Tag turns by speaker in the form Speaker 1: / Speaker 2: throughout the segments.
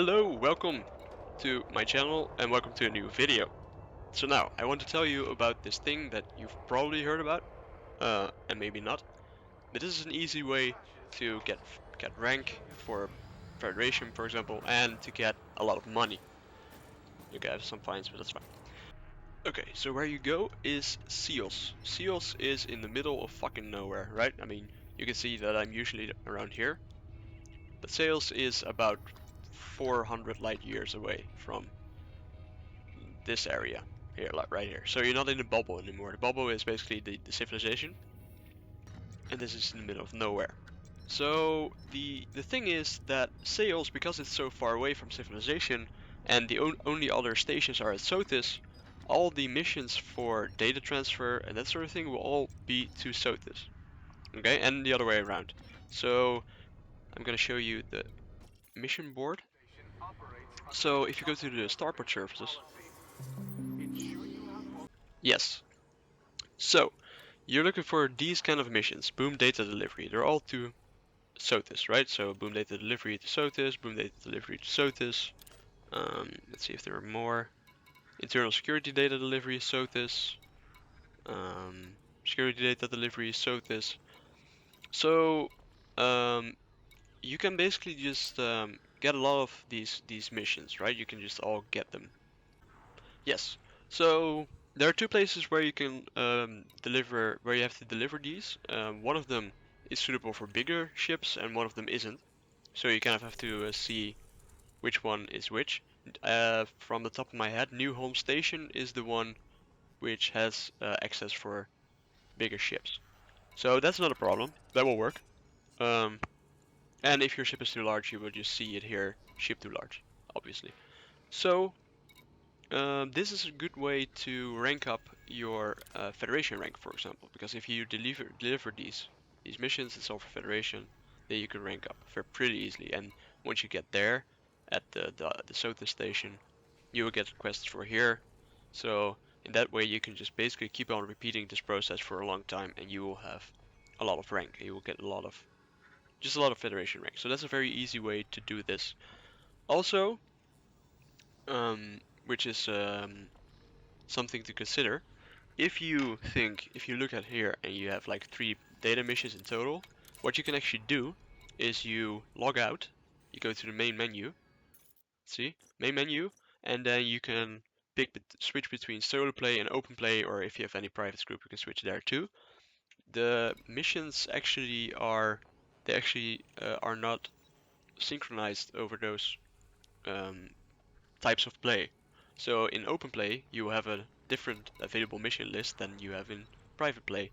Speaker 1: Hello, welcome to my channel and welcome to a new video. So now, I want to tell you about this thing that you've probably heard about, and maybe not. But this is an easy way to get rank for Federation, for example, and to get a lot of money. You can have some fines, but that's fine. Okay, so where you go is Seals. Seals is in the middle of fucking nowhere, right? I mean, you can see that I'm usually around here. But Seals is about 400 light years away from this area here, like right here. So you're not in the bubble anymore. The bubble is basically the civilization, and this is in the middle of nowhere. So the thing is that Sales, because it's so far away from civilization, and the only other stations are at Sothis, all the missions for data transfer and that sort of thing will all be to Sothis. Okay, and the other way around. So I'm gonna show you the mission board. So if you go to the starport services, yes. So you're looking for these kind of missions, boom data delivery. They're all to Sothis, right? So boom data delivery to Sothis, boom data delivery to Sothis. Let's see if there are more. Internal security data delivery, Sothis. Security data delivery, Sothis. So um, you can basically just get a lot of these missions, right? You can just all get them. Yes. So there are two places where you can where you have to deliver these. One of them is suitable for bigger ships, and one of them isn't. So you kind of have to see which one is which. From the top of my head, New Home Station is the one which has access for bigger ships. So that's not a problem. That will work. Um, and if your ship is too large, you will just see it here, ship too large, obviously. So this is a good way to rank up your Federation rank, for example, because if you deliver these missions, it's all for Federation, then you can rank up pretty easily. And once you get there, at the Sothis station, you will get requests for here. So in that way, you can just basically keep on repeating this process for a long time, and you will have a lot of rank. You will get a lot of Federation rank. So that's a very easy way to do this. Also, which is something to consider. If you look at here and you have like 3 data missions in total, what you can actually do is you log out, you go to the main menu, see, main menu, and then you can switch between solo play and open play, or if you have any private group, you can switch there too. The missions are not synchronized over those um, types of play. So in open play, you have a different available mission list than you have in private play.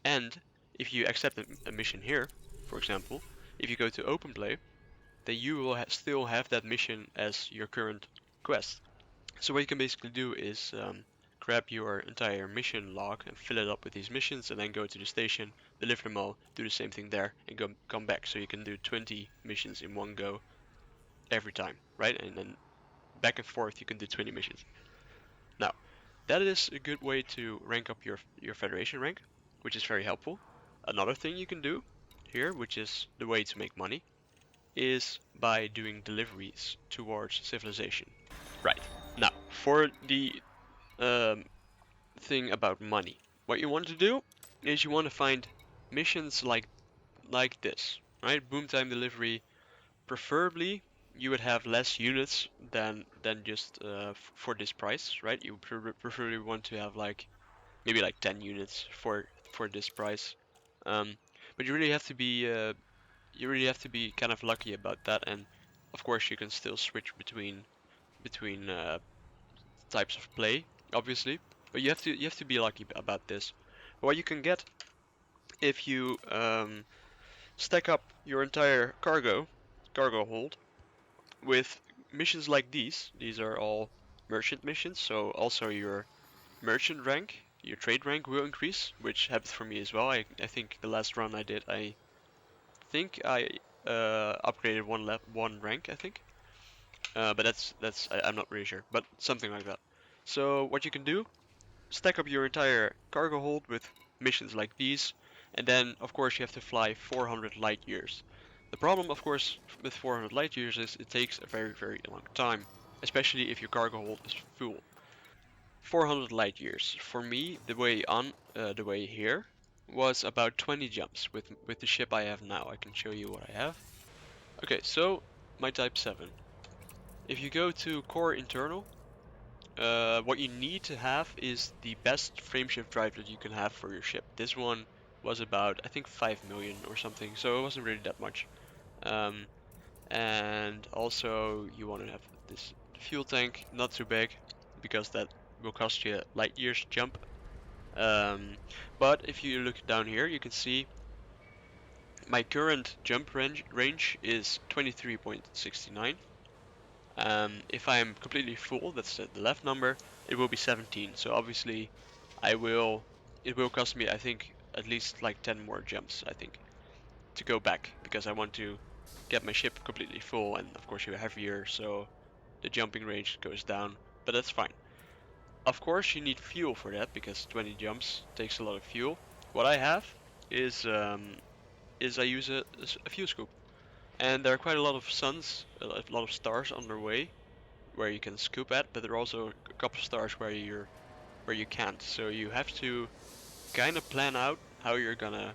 Speaker 1: And if you accept a mission here, for example, if you go to open play, then you will still have that mission as your current quest. So what you can basically do is grab your entire mission log and fill it up with these missions, and then go to the station, deliver them all, do the same thing there, and come back. So you can do 20 missions in one go every time, right? And then back and forth you can do 20 missions. Now, that is a good way to rank up your Federation rank, which is very helpful. Another thing you can do here, which is the way to make money, is by doing deliveries towards civilization. Right. Now, for the um, thing about money, what you want to do is you want to find missions like this, right? Boom time delivery. Preferably, you would have less units than just for this price, right? You preferably want to have like maybe like 10 units for this price. Um, but you really have to be kind of lucky about that, and of course you can still switch between types of play, obviously. But you have to be lucky about this. What you can get if you stack up your entire cargo hold with missions like these. These are all merchant missions, so also your merchant rank, your trade rank will increase, which happened for me as well. I think the last run I did, I think I upgraded one rank, I think. But I'm not really sure, but something like that. So what you can do, stack up your entire cargo hold with missions like these, and then of course you have to fly 400 light years. The problem, of course, with 400 light years is it takes a very, very long time, especially if your cargo hold is full. 400 light years. For me, the way here was about 20 jumps with the ship I have now. I can show you what I have. Okay, so my Type 7. If you go to Core Internal, what you need to have is the best frameshift drive that you can have for your ship. This one was about, I think, 5 million or something, so it wasn't really that much. Um, and also you want to have this fuel tank, not too big, because that will cost you light years jump. Um, but if you look down here, you can see my current jump range is 23.69. If I'm completely full, that's the left number, it will be 17. So obviously, it will cost me, I think, at least like 10 more jumps, I think, to go back, because I want to get my ship completely full, and of course you're heavier, so the jumping range goes down, but that's fine. Of course you need fuel for that, because 20 jumps takes a lot of fuel. What I have is I use a fuel scoop, and there are quite a lot of suns, a lot of stars on their way where you can scoop at, but there are also a couple of stars where you can't. So you have to kind of plan out how you're gonna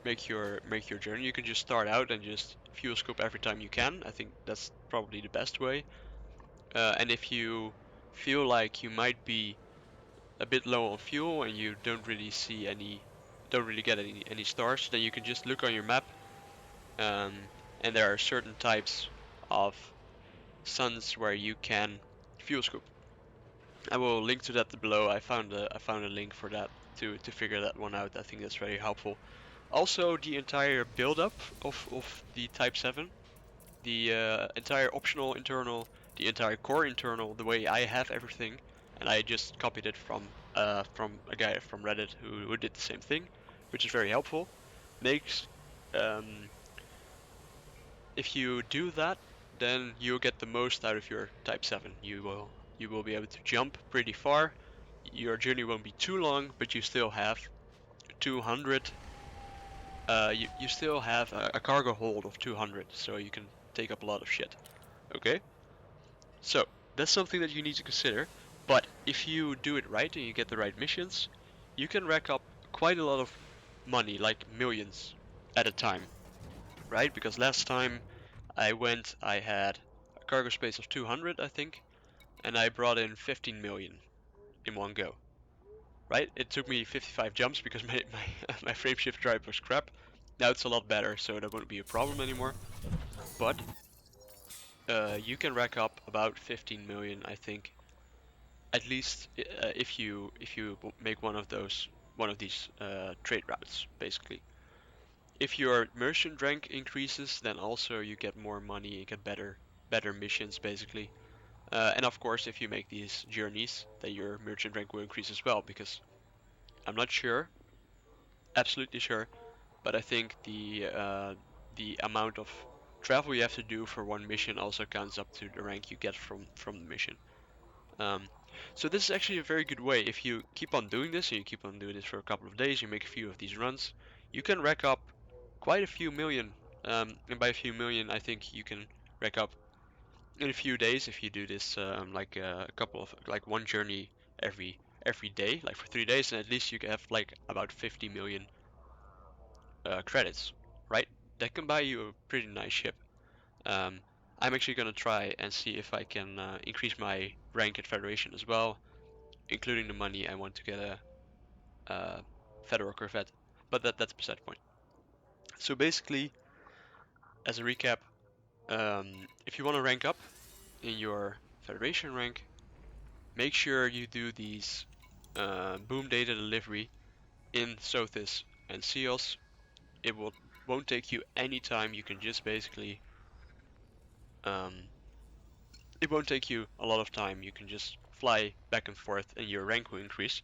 Speaker 1: make your journey. You can just start out and just fuel scoop every time you can. I think that's probably the best way. And if you feel like you might be a bit low on fuel and you don't really get any stars, then you can just look on your map. And there are certain types of suns where you can fuel scoop. I will link to that below. I found a link for that to figure that one out. I think that's very helpful. Also, the entire build-up of the Type 7, the entire optional internal, the entire core internal, the way I have everything, and I just copied it from a guy from Reddit who did the same thing, which is very helpful. Makes If you do that, then you'll get the most out of your Type 7. You will be able to jump pretty far. Your journey won't be too long, but you still have 200. You still have a cargo hold of 200, so you can take up a lot of shit. Okay? So, that's something that you need to consider. But if you do it right and you get the right missions, you can rack up quite a lot of money, like millions at a time, right? Because last time I had a cargo space of 200, I think, and I brought in 15 million in one go, right? It took me 55 jumps because my frameshift drive was crap. Now it's a lot better, so that won't be a problem anymore. But you can rack up about 15 million, I think, at least if you make one of these trade routes, basically. If your merchant rank increases, then also you get more money, you get better missions, basically. And of course, if you make these journeys, then your merchant rank will increase as well, because I'm not sure, absolutely sure, but I think the amount of travel you have to do for one mission also counts up to the rank you get from the mission. Um, so this is actually a very good way. If you keep on doing this, and you keep on doing this for a couple of days, you make a few of these runs, you can rack up quite a few million. And by a few million, I think you can rack up in a few days if you do this like a couple of like one journey every day, like for 3 days, and at least you can have like about 50 million credits, right? That can buy you a pretty nice ship. Um, I'm actually gonna try and see if I can increase my rank at Federation as well, including the money I want to get a Federal Corvette. But that's beside the point. So basically, as a recap, if you want to rank up in your Federation rank, make sure you do these boom data delivery in Sothis and Seals. It won't take you any time. You can just basically um, it won't take you a lot of time. You can just fly back and forth, and your rank will increase.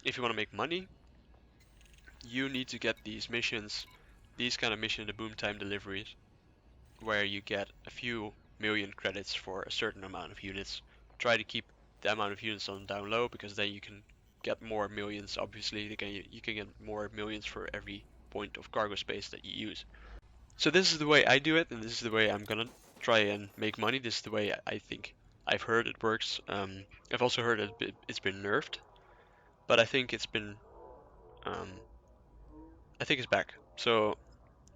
Speaker 1: If you want to make money, you need to get these missions, these kind of mission, the boom time deliveries, where you get a few million credits for a certain amount of units. Try to keep the amount of units on down low, because then you can get more millions. Obviously, you can get more millions for every point of cargo space that you use. So this is the way I do it, and this is the way I'm gonna try and make money. This is the way I think I've heard it works. I've also heard it's been nerfed, but I think it's been um, I think it's back. So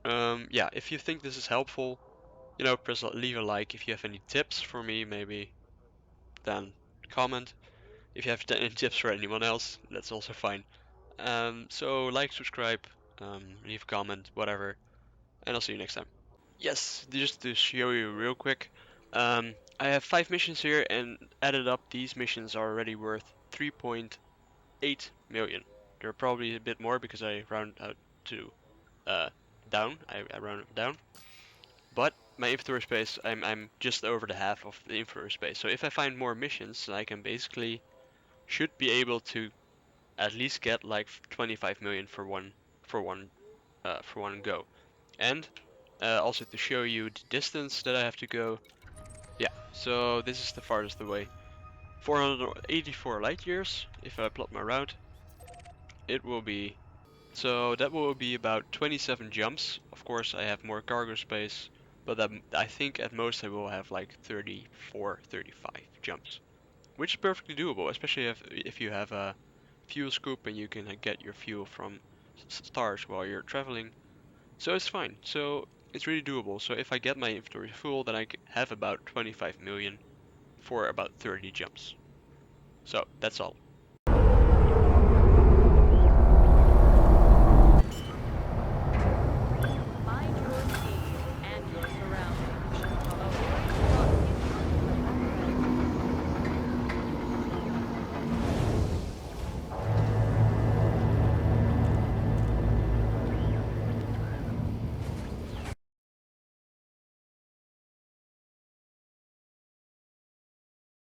Speaker 1: yeah, if you think this is helpful, leave a like. If you have any tips for me, maybe then comment. If you have any tips for anyone else, that's also fine. So like, subscribe, leave a comment, whatever, and I'll see you next time. Yes, just to show you real quick, I have 5 missions here, and added up, these missions are already worth 3.8 million. They're probably a bit more because I round out to down. I round it down. But my inventory space, I'm just over the half of the inventory space. So if I find more missions, I can basically should be able to at least get like 25 million for one go. And also to show you the distance that I have to go. Yeah, so this is the farthest away. 484 light years. If I plot my route, it will be, so that will be about 27 jumps. Of course, I have more cargo space, but I think at most I will have like 34, 35 jumps, which is perfectly doable, especially if you have a fuel scoop and you can get your fuel from stars while you're traveling. So it's fine. So it's really doable. So if I get my inventory full, then I have about 25 million for about 30 jumps. So that's all.